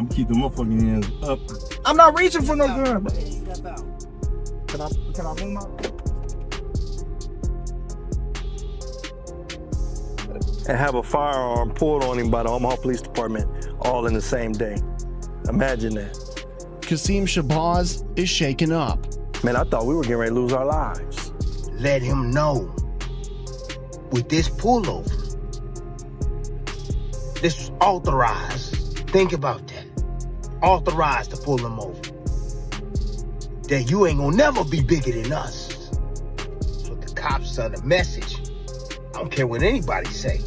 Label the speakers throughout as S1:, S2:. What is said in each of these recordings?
S1: I'm keeping motherfucking hands up. I'm not reaching for no gun, bro.
S2: Step out.
S1: Can I move my...
S3: And have a firearm pulled on him by the Omaha Police Department all in the same day. Imagine that.
S4: Qasim Shabazz is shaken up.
S3: Man, I thought we were getting ready to lose our lives.
S2: Let him know. With this pullover, this was authorized. Think about that. Authorized to pull him over. That you ain't gonna never be bigger than us. So the cops send a message. I don't care what anybody say.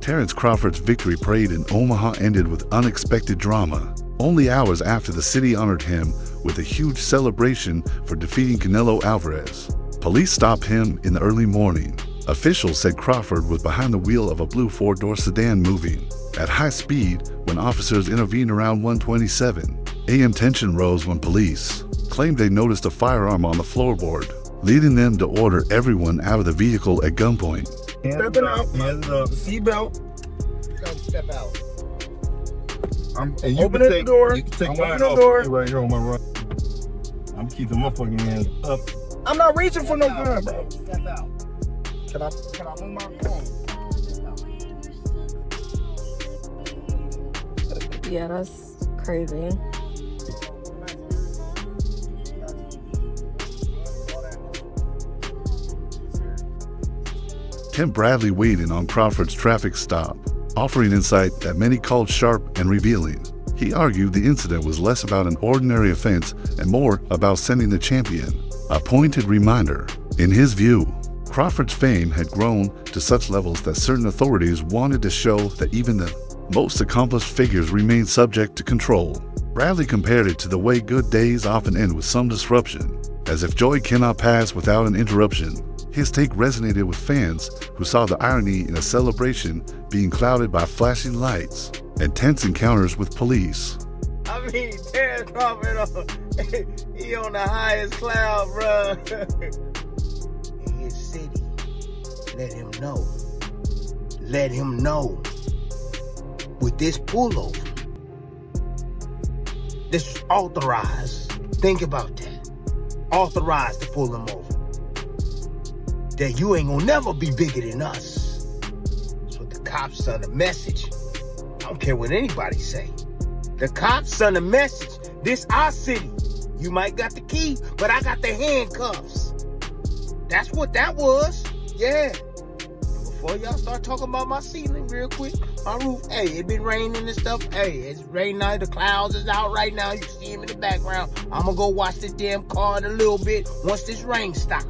S5: Terence Crawford's victory parade in Omaha ended with unexpected drama. Only hours after the city honored him with a huge celebration for defeating Canelo Alvarez. Police stopped him in the early morning. Officials said Crawford was behind the wheel of a blue four-door sedan moving at high speed when officers intervened around 1:27. AM tension rose when police claimed they noticed a firearm on the floorboard, leading them to order everyone out of the vehicle at gunpoint.
S1: Stepping out. Hands up. Seatbelt.
S2: Step out.
S1: And you
S2: Open the door.
S1: You can take
S2: I'm
S1: mine
S2: opening
S1: off
S2: the door.
S1: right here on my right. I'm keeping motherfucking hands up. I'm not reaching for no gun, bro.
S2: Step out.
S1: Can I move my phone?
S6: Yeah, that's crazy.
S5: Tim Bradley weighed in on Crawford's traffic stop, offering insight that many called sharp and revealing. He argued the incident was less about an ordinary offense and more about sending the champion a pointed reminder. In his view, Crawford's fame had grown to such levels that certain authorities wanted to show that even the most accomplished figures remain subject to control. Bradley compared it to the way good days often end with some disruption, as if joy cannot pass without an interruption. His take resonated with fans who saw the irony in a celebration being clouded by flashing lights and tense encounters with police.
S2: I mean, Terence Crawford, he on the highest cloud, bro. In his city, let him know. Let him know. With this pullover, this was authorized. Think about that. Authorized to pull him over. That you ain't gonna never be bigger than us. So the cops send a message. I don't care what anybody say. The cops send a message. This our city. You might got the key, but I got the handcuffs. That's what that was. Yeah. And before y'all start talking about my ceiling real quick, my roof, hey, it been raining and stuff. Hey, it's raining now. The clouds is out right now. You can see them in the background. I'm gonna go watch this damn car in a little bit once this rain stops.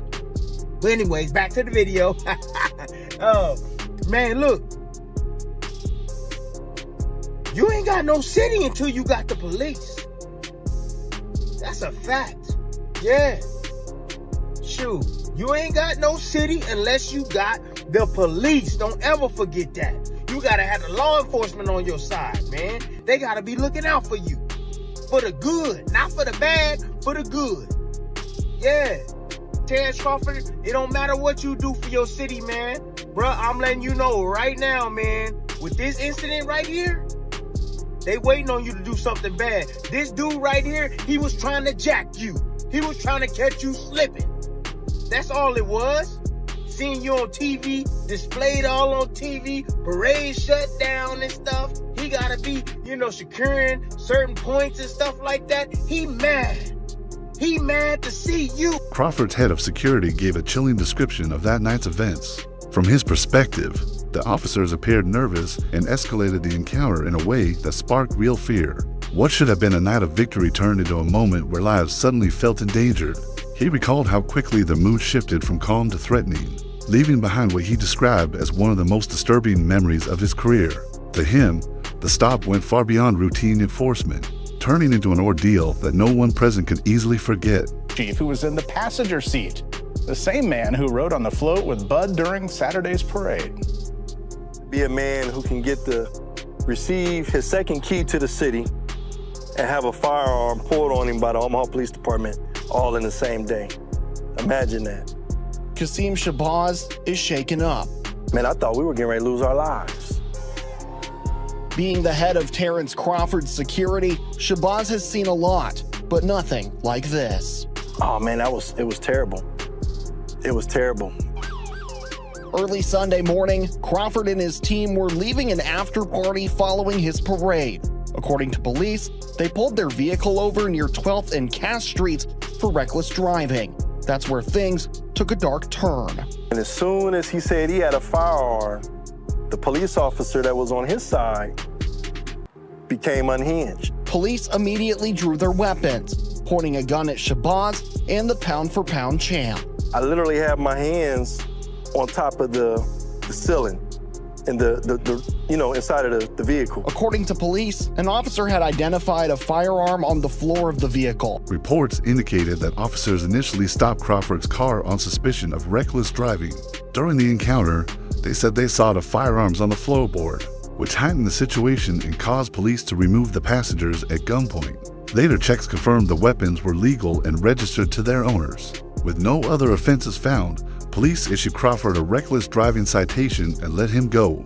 S2: But anyways, back to the video. Oh, man, look. You ain't got no city until you got the police. That's a fact. Yeah. Shoot, you ain't got no city unless you got the police. Don't ever forget that. You gotta have the law enforcement on your side, man. They gotta be looking out for you. For the good, not for the bad, for the good. Yeah. Terence Crawford, it don't matter what you do for your city, man. Bruh, I'm letting you know right now, man. With this incident right here, they waiting on you to do something bad. This dude right here, he was trying to jack you. He was trying to catch you slipping. That's all it was. Seeing you on TV, displayed all on TV, parade shut down and stuff. He gotta be, securing certain points and stuff like that. He mad. He mad to see you.
S5: Crawford's head of security gave a chilling description of that night's events. From his perspective, the officers appeared nervous and escalated the encounter in a way that sparked real fear. What should have been a night of victory turned into a moment where lives suddenly felt endangered. He recalled how quickly the mood shifted from calm to threatening, leaving behind what he described as one of the most disturbing memories of his career. To him, the stop went far beyond routine enforcement, turning into an ordeal that no one present could easily forget.
S7: Chief, who was in the passenger seat, the same man who rode on the float with Bud during Saturday's parade.
S3: Be a man who can get to receive his second key to the city and have a firearm pulled on him by the Omaha Police Department all in the same day. Imagine that.
S4: Qasim Shabazz is shaken up.
S3: Man, I thought we were getting ready to lose our lives.
S4: Being the head of Terence Crawford's security, Shabazz has seen a lot, but nothing like this.
S3: Oh man, it was terrible. It was terrible.
S4: Early Sunday morning, Crawford and his team were leaving an after party following his parade. According to police, they pulled their vehicle over near 12th and Cass Streets for reckless driving. That's where things took a dark turn.
S3: And as soon as he said he had a firearm, the police officer that was on his side became unhinged.
S4: Police immediately drew their weapons, pointing a gun at Shabazz and the pound-for-pound champ.
S3: I literally had my hands on top of the ceiling and inside of the vehicle.
S4: According to police, an officer had identified a firearm on the floor of the vehicle.
S5: Reports indicated that officers initially stopped Crawford's car on suspicion of reckless driving. During the encounter, they said they saw the firearms on the floorboard, which heightened the situation and caused police to remove the passengers at gunpoint. Later checks confirmed the weapons were legal and registered to their owners. With no other offenses found, police issued Crawford a reckless driving citation and let him go.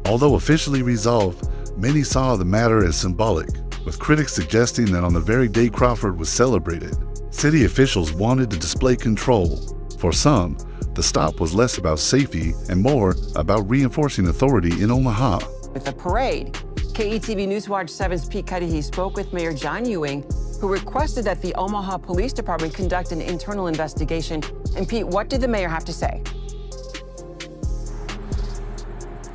S5: Although officially resolved, many saw the matter as symbolic, with critics suggesting that on the very day Crawford was celebrated, city officials wanted to display control. For some, the stop was less about safety and more about reinforcing authority in Omaha.
S8: With the parade, KETV Newswatch 7's Pete Cudahy spoke with Mayor John Ewing, who requested that the Omaha Police Department conduct an internal investigation. And Pete, what did the mayor have to say?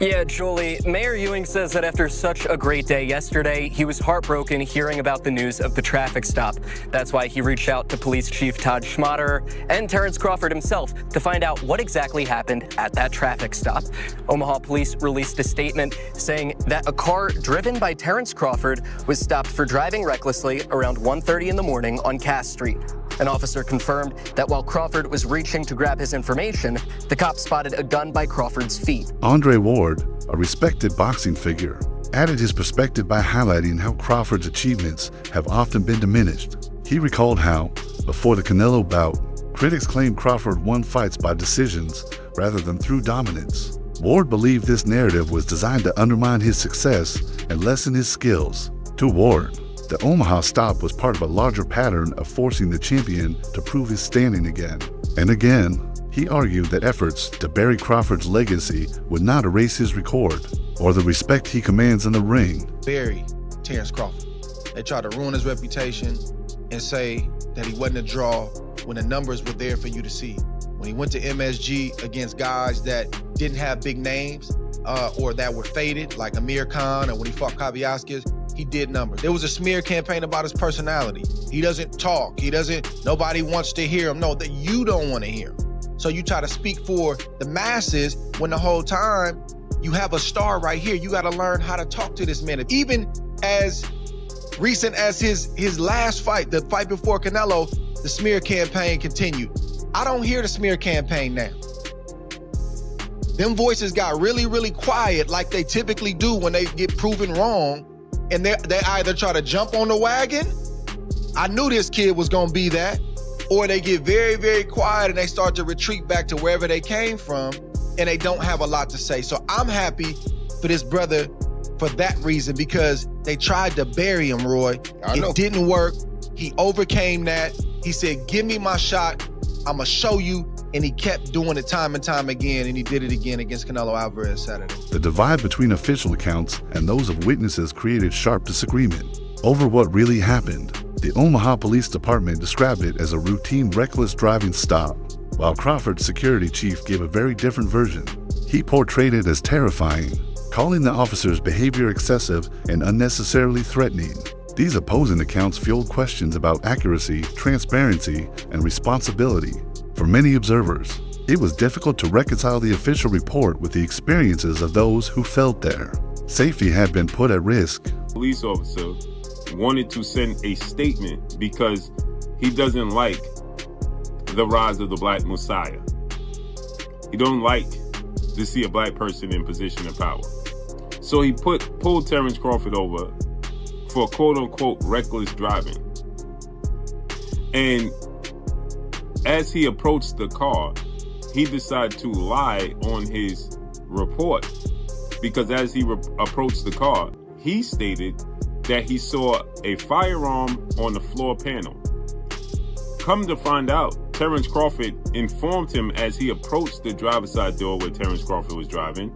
S9: Yeah, Julie, Mayor Ewing says that after such a great day yesterday, he was heartbroken hearing about the news of the traffic stop. That's why he reached out to Police Chief Todd Schmaderer and Terence Crawford himself to find out what exactly happened at that traffic stop. Omaha police released a statement saying that a car driven by Terence Crawford was stopped for driving recklessly around 1:30 in the morning on Cass Street. An officer confirmed that while Crawford was reaching to grab his information, the cop spotted a gun by Crawford's feet.
S5: Andre Ward, a respected boxing figure, added his perspective by highlighting how Crawford's achievements have often been diminished. He recalled how, before the Canelo bout, critics claimed Crawford won fights by decisions rather than through dominance. Ward believed this narrative was designed to undermine his success and lessen his skills. To Ward, the Omaha stop was part of a larger pattern of forcing the champion to prove his standing again. And again, he argued that efforts to bury Crawford's legacy would not erase his record or the respect he commands in the ring.
S2: Bury Terence Crawford. They tried to ruin his reputation and say that he wasn't a draw when the numbers were there for you to see. When he went to MSG against guys that didn't have big names or that were faded, like Amir Khan, or when he fought Kaviaskis, he did numbers. There was a smear campaign about his personality. He doesn't talk. Nobody wants to hear him. No, that you don't want to hear him. So you try to speak for the masses when the whole time you have a star right here. You got to learn how to talk to this man. Even as recent as his last fight, the fight before Canelo, the smear campaign continued. I don't hear the smear campaign now. Them voices got really, really quiet like they typically do when they get proven wrong. And they either try to jump on the wagon, I knew this kid was gonna be that, or they get very, very quiet and they start to retreat back to wherever they came from and they don't have a lot to say. So I'm happy for this brother for that reason, because they tried to bury him, Roy. It didn't work. He overcame that. He said, give me my shot, I'ma show you. And he kept doing it time and time again, and he did it again against Canelo Alvarez Saturday.
S5: The divide between official accounts and those of witnesses created sharp disagreement over what really happened. The Omaha Police Department described it as a routine reckless driving stop, while Crawford's security chief gave a very different version. He portrayed it as terrifying, calling the officers' behavior excessive and unnecessarily threatening. These opposing accounts fueled questions about accuracy, transparency, and responsibility. For many observers, it was difficult to reconcile the official report with the experiences of those who felt there. Safety had been put at risk.
S10: Police officer wanted to send a statement because he doesn't like the rise of the Black Messiah. He don't like to see a black person in position of power. So he pulled Terence Crawford over for quote-unquote reckless driving. And as he approached the car, he decided to lie on his report, because as he approached the car, he stated that he saw a firearm on the floor panel. Come to find out, Terence Crawford informed him as he approached the driver's side door where Terence Crawford was driving,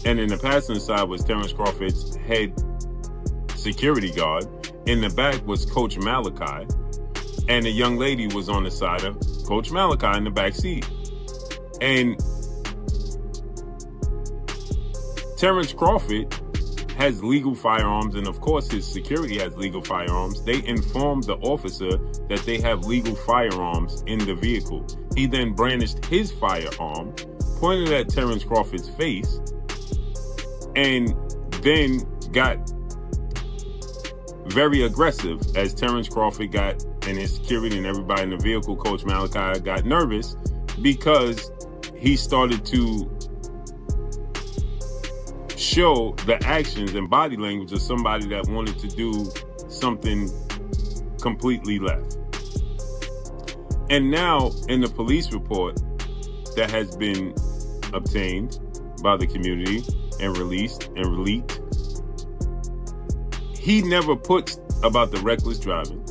S10: and in the passenger side was Terence Crawford's head security guard. In the back was Coach Malachi, and a young lady was on the side of Coach Malachi in the back seat. And Terence Crawford has legal firearms, and of course his security has legal firearms. They informed the officer that they have legal firearms in the vehicle. He then brandished his firearm, pointed at Terence Crawford's face, and then got very aggressive as Terence Crawford got, and his security and everybody in the vehicle, Coach Malachi, got nervous because he started to show the actions and body language of somebody that wanted to do something completely left. And now in the police report that has been obtained by the community and released and leaked, he never puts about the reckless driving.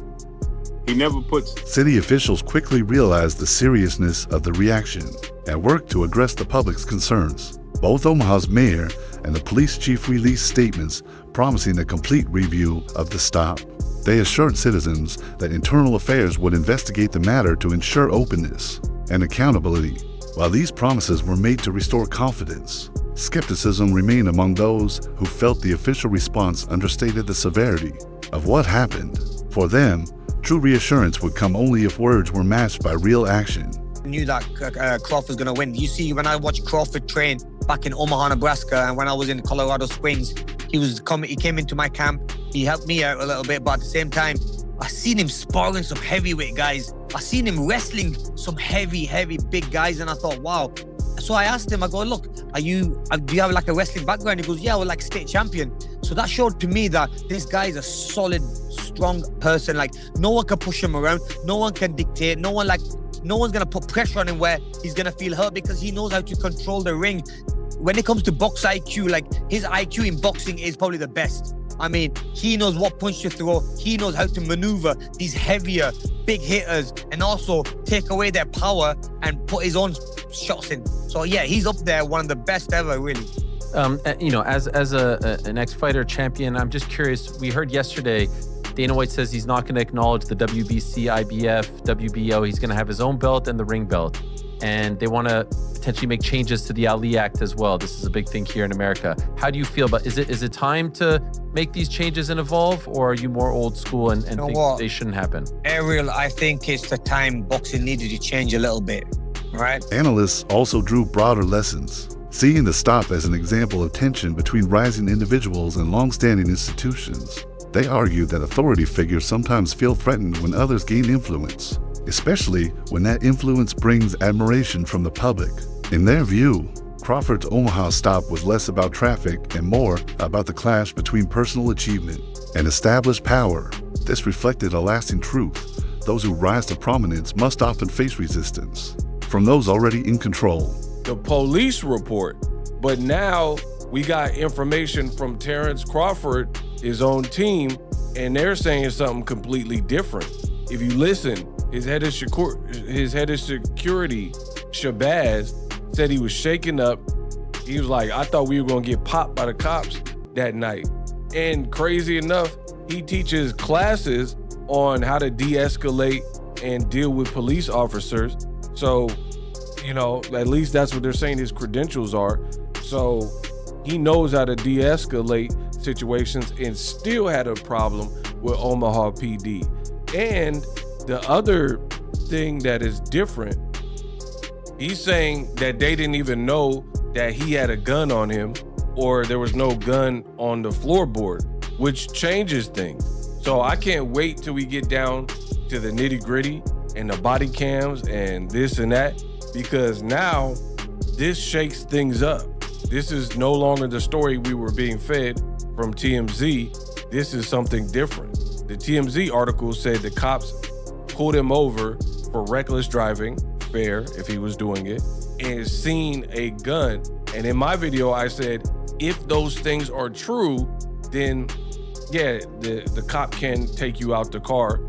S10: He never puts.
S5: City officials quickly realized the seriousness of the reaction and worked to address the public's concerns. Both Omaha's mayor and the police chief released statements promising a complete review of the stop. They assured citizens that internal affairs would investigate the matter to ensure openness and accountability. While these promises were made to restore confidence, skepticism remained among those who felt the official response understated the severity of what happened. For them, true reassurance would come only if words were matched by real action.
S11: I knew that Crawford was going to win. You see, when I watched Crawford train back in Omaha, Nebraska, and when I was in Colorado Springs, he came into my camp. He helped me out a little bit, but at the same time, I seen him sparring some heavyweight guys. I seen him wrestling some heavy, big guys, and I thought, wow. So I asked him, I go, look, do you have like a wrestling background? He goes, yeah, we're like state champion. So that showed to me that this guy is a solid, strong person. Like, no one can push him around. No one can dictate. No one's going to put pressure on him where he's going to feel hurt, because he knows how to control the ring. When it comes to box IQ, like, his IQ in boxing is probably the best. I mean, he knows what punch to throw. He knows how to maneuver these heavier, big hitters and also take away their power and put his own shots in. So yeah, he's up there, one of the best ever, really.
S12: You know, as an ex-fighter champion, I'm just curious. We heard yesterday, Dana White says he's not going to acknowledge the WBC, IBF, WBO. He's going to have his own belt and the ring belt. And they want to potentially make changes to the Ali Act as well. This is a big thing here in America. How do you feel about, is it time to make these changes and evolve, or are you more old school and think they shouldn't happen?
S11: Ariel, I think it's the time boxing needed to change a little bit, right?
S5: Analysts also drew broader lessons, seeing the stop as an example of tension between rising individuals and long-standing institutions. They argued that authority figures sometimes feel threatened when others gain influence, especially when that influence brings admiration from the public. In their view, Crawford's Omaha stop was less about traffic and more about the clash between personal achievement and established power. This reflected a lasting truth. Those who rise to prominence must often face resistance from those already in control.
S13: The police report, but now we got information from Terence Crawford, his own team, and they're saying something completely different. If you listen, his head of security, Shabazz, said he was shaken up. He was like, I thought we were gonna get popped by the cops that night. And crazy enough, he teaches classes on how to de-escalate and deal with police officers. So, you know, at least that's what they're saying his credentials are. So he knows how to de-escalate situations and still had a problem with Omaha PD. And the other thing that is different, he's saying that they didn't even know that he had a gun on him, or there was no gun on the floorboard, which changes things. So I can't wait till we get down to the nitty-gritty and the body cams and this and that, because now this shakes things up. This is no longer the story we were being fed from TMZ. This is something different. The TMZ article said the cops pulled him over for reckless driving, fair if he was doing it, and seen a gun. And in my video, I said, if those things are true, then yeah, the cop can take you out the car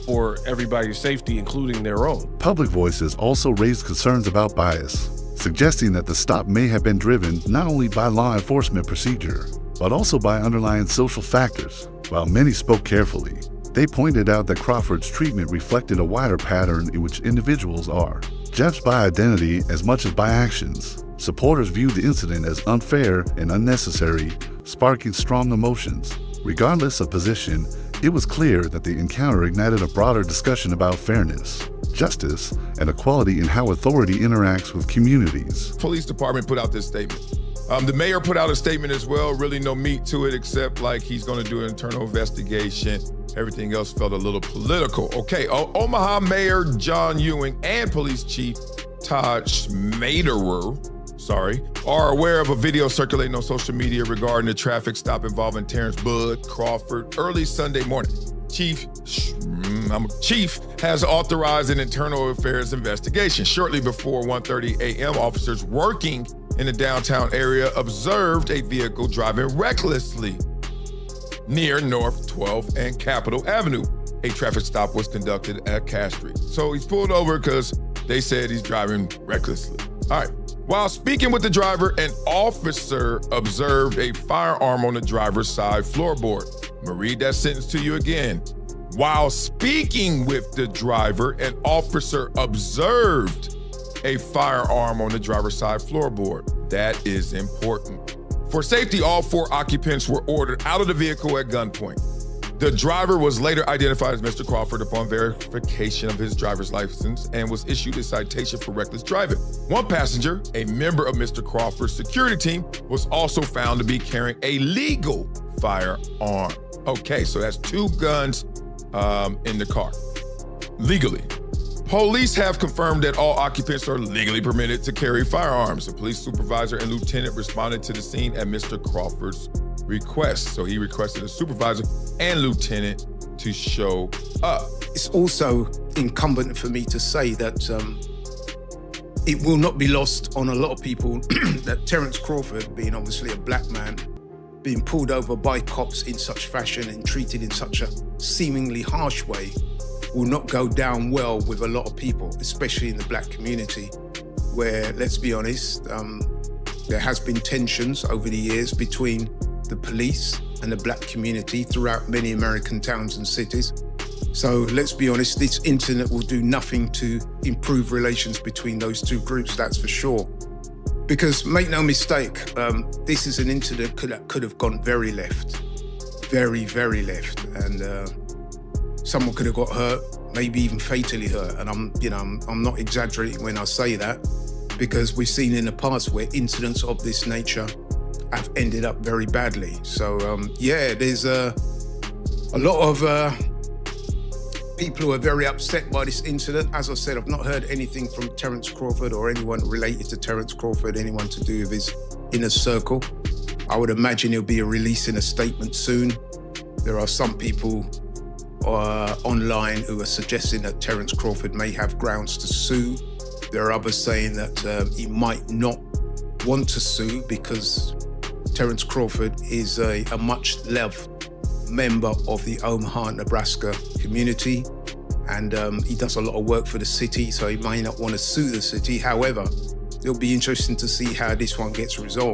S13: for everybody's safety, including their own.
S5: Public voices also raised concerns about bias, suggesting that the stop may have been driven not only by law enforcement procedure, but also by underlying social factors. While many spoke carefully, they pointed out that Crawford's treatment reflected a wider pattern in which individuals are judged by identity as much as by actions. Supporters viewed the incident as unfair and unnecessary, sparking strong emotions. Regardless of position, it was clear that the encounter ignited a broader discussion about fairness, justice, and equality in how authority interacts with communities.
S14: Police department put out this statement. The mayor put out a statement as well, really no meat to it except like he's gonna do an internal investigation. Everything else felt a little political. Okay, Omaha Mayor John Ewing and Police Chief Todd Schmaderer, are aware of a video circulating on social media regarding the traffic stop involving Terence Crawford early Sunday morning. Chief has authorized an internal affairs investigation. Shortly before 1:30 a.m., officers working in the downtown area observed a vehicle driving recklessly near North 12th and Capitol Avenue. A traffic stop was conducted at Cass Street. So he's pulled over because they said he's driving recklessly. All right. While speaking with the driver, an officer observed a firearm on the driver's side floorboard. I'm gonna read that sentence to you again. While speaking with the driver, an officer observed a firearm on the driver's side floorboard. That is important. For safety, all 4 occupants were ordered out of the vehicle at gunpoint. The driver was later identified as Mr. Crawford upon verification of his driver's license and was issued a citation for reckless driving. One passenger, a member of Mr. Crawford's security team, was also found to be carrying a legal firearm. Okay, so that's 2 guns in the car, legally. Police have confirmed that all occupants are legally permitted to carry firearms. A police supervisor and lieutenant responded to the scene at Mr. Crawford's request. So he requested a supervisor and lieutenant to show up.
S2: It's also incumbent for me to say that it will not be lost on a lot of people that Terence Crawford, being obviously a black man, being pulled over by cops in such fashion and treated in such a seemingly harsh way, will not go down well with a lot of people, especially in the black community, where, let's be honest, there has been tensions over the years between the police and the black community throughout many American towns and cities. So let's be honest, this incident will do nothing to improve relations between those 2 groups, that's for sure. Because make no mistake, this is an incident that could have gone very left, very, very left. And someone could have got hurt, maybe even fatally hurt. And I'm not exaggerating when I say that, because we've seen in the past where incidents of this nature have ended up very badly. So yeah, there's a lot of people who are very upset by this incident. As I said, I've not heard anything from Terence Crawford or anyone related to Terence Crawford, anyone to do with his inner circle. I would imagine he'll be releasing a statement soon. There are some people online who are suggesting that Terence Crawford may have grounds to sue. There are others saying that he might not want to sue because Terence Crawford is a much loved member of the Omaha, Nebraska community, and he does a lot of work for the city, so he may not want to sue the city. However, it'll be interesting to see how this one gets resolved.